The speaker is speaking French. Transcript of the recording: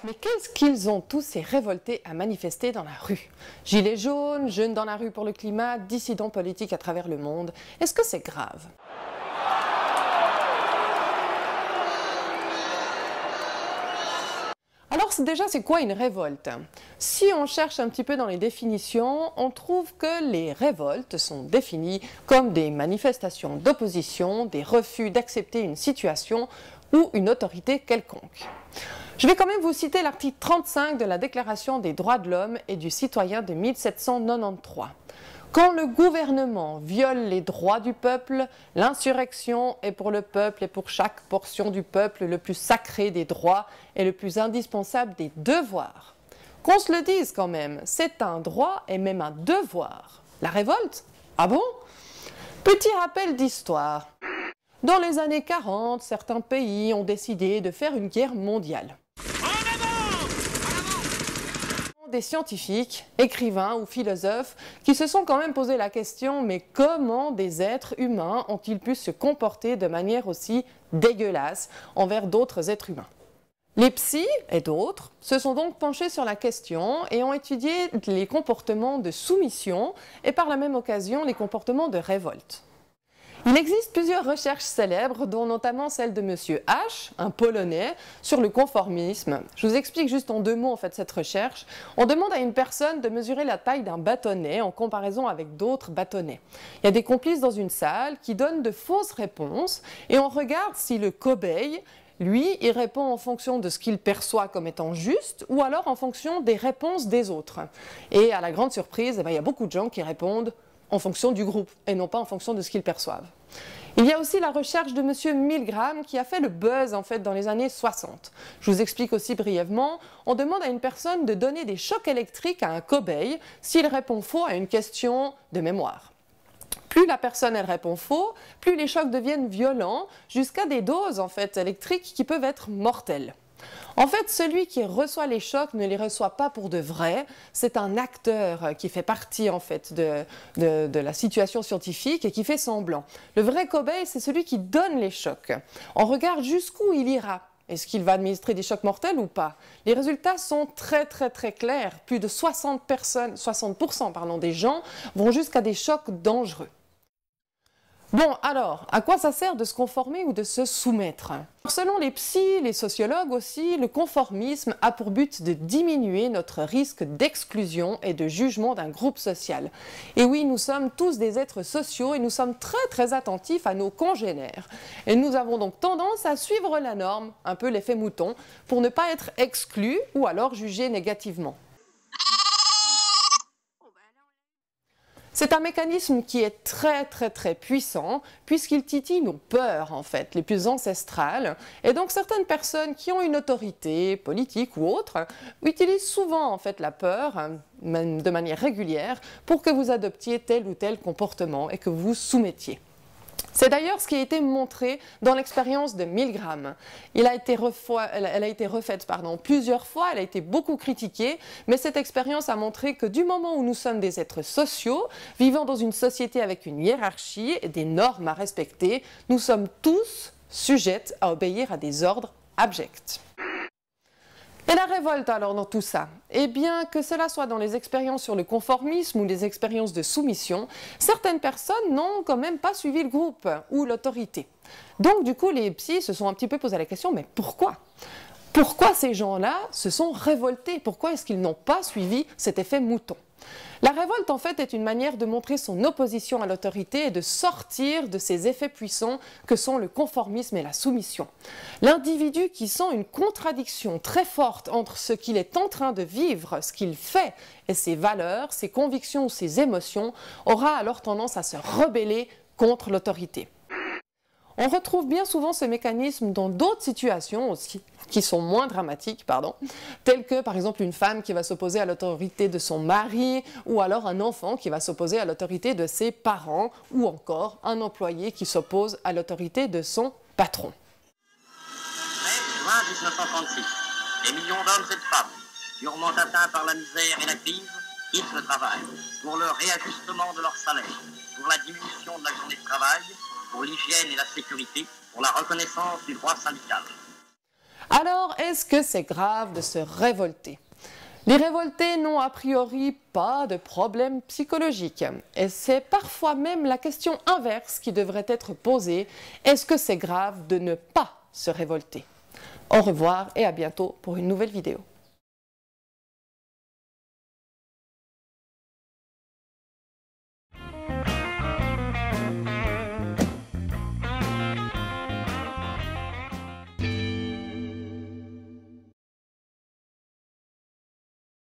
Mais qu'est-ce qu'ils ont tous ces révoltés à manifester dans la rue? Gilets jaunes, jeunes dans la rue pour le climat, dissidents politiques à travers le monde. Est-ce que c'est grave? Alors déjà, c'est quoi une révolte? Si on cherche un petit peu dans les définitions, on trouve que les révoltes sont définies comme des manifestations d'opposition, des refus d'accepter une situation ou une autorité quelconque. Je vais quand même vous citer l'article 35 de la Déclaration des droits de l'homme et du citoyen de 1793. Quand le gouvernement viole les droits du peuple, l'insurrection est pour le peuple et pour chaque portion du peuple le plus sacré des droits et le plus indispensable des devoirs. Qu'on se le dise quand même, c'est un droit et même un devoir. La révolte? Ah bon? Petit rappel d'histoire. Dans les années 40, certains pays ont décidé de faire une guerre mondiale. Des scientifiques, écrivains ou philosophes qui se sont quand même posé la question, mais comment des êtres humains ont-ils pu se comporter de manière aussi dégueulasse envers d'autres êtres humains? Les psys et d'autres se sont donc penchés sur la question et ont étudié les comportements de soumission et par la même occasion les comportements de révolte. Il existe plusieurs recherches célèbres, dont notamment celle de M. H, un Polonais, sur le conformisme. Je vous explique juste en deux mots en fait cette recherche. On demande à une personne de mesurer la taille d'un bâtonnet en comparaison avec d'autres bâtonnets. Il y a des complices dans une salle qui donnent de fausses réponses et on regarde si le cobaye, lui, il répond en fonction de ce qu'il perçoit comme étant juste ou alors en fonction des réponses des autres. Et à la grande surprise, il y a beaucoup de gens qui répondent en fonction du groupe et non pas en fonction de ce qu'ils perçoivent. Il y a aussi la recherche de M. Milgram qui a fait le buzz en fait dans les années 60. Je vous explique aussi brièvement. On demande à une personne de donner des chocs électriques à un cobaye s'il répond faux à une question de mémoire. Plus la personne elle répond faux, plus les chocs deviennent violents jusqu'à des doses en fait électriques qui peuvent être mortelles. En fait, celui qui reçoit les chocs ne les reçoit pas pour de vrai, c'est un acteur qui fait partie en fait de la situation scientifique et qui fait semblant. Le vrai cobaye, c'est celui qui donne les chocs. On regarde jusqu'où il ira. Est-ce qu'il va administrer des chocs mortels ou pas? Les résultats sont très clairs. Plus de 60% des gens vont jusqu'à des chocs dangereux. Bon, alors, à quoi ça sert de se conformer ou de se soumettre? Selon les psys, les sociologues aussi, le conformisme a pour but de diminuer notre risque d'exclusion et de jugement d'un groupe social. Et oui, nous sommes tous des êtres sociaux et nous sommes très attentifs à nos congénères. Et nous avons donc tendance à suivre la norme, un peu l'effet mouton, pour ne pas être exclus ou alors jugés négativement. C'est un mécanisme qui est très puissant puisqu'il titille nos peurs en fait, les plus ancestrales. Et donc certaines personnes qui ont une autorité politique ou autre utilisent souvent en fait la peur de manière régulière pour que vous adoptiez tel ou tel comportement et que vous vous soumettiez. C'est d'ailleurs ce qui a été montré dans l'expérience de Milgram. Elle a été refaite plusieurs fois, elle a été beaucoup critiquée, mais cette expérience a montré que du moment où nous sommes des êtres sociaux, vivant dans une société avec une hiérarchie et des normes à respecter, nous sommes tous sujettes à obéir à des ordres abjects. Et la révolte alors dans tout ça? Eh bien, que cela soit dans les expériences sur le conformisme ou les expériences de soumission, certaines personnes n'ont quand même pas suivi le groupe ou l'autorité. Donc du coup, les psys se sont un petit peu posé la question, mais pourquoi? Pourquoi ces gens-là se sont révoltés? Pourquoi est-ce qu'ils n'ont pas suivi cet effet mouton? La révolte, en fait, est une manière de montrer son opposition à l'autorité et de sortir de ces effets puissants que sont le conformisme et la soumission. L'individu qui sent une contradiction très forte entre ce qu'il est en train de vivre, ce qu'il fait, et ses valeurs, ses convictions ou ses émotions, aura alors tendance à se rebeller contre l'autorité. On retrouve bien souvent ce mécanisme dans d'autres situations aussi, qui sont moins dramatiques, telles que par exemple une femme qui va s'opposer à l'autorité de son mari, ou alors un enfant qui va s'opposer à l'autorité de ses parents, ou encore un employé qui s'oppose à l'autorité de son patron. 13 juin 1936, des millions d'hommes et de femmes, durement atteints par la misère et la crise, quittent le travail pour le réajustement de leur salaire, pour la diminution de la journée de travail, pour l'hygiène et la sécurité, pour la reconnaissance du droit syndical. Alors, est-ce que c'est grave de se révolter? Les révoltés n'ont a priori pas de problème psychologique. Et c'est parfois même la question inverse qui devrait être posée. Est-ce que c'est grave de ne pas se révolter? Au revoir et à bientôt pour une nouvelle vidéo.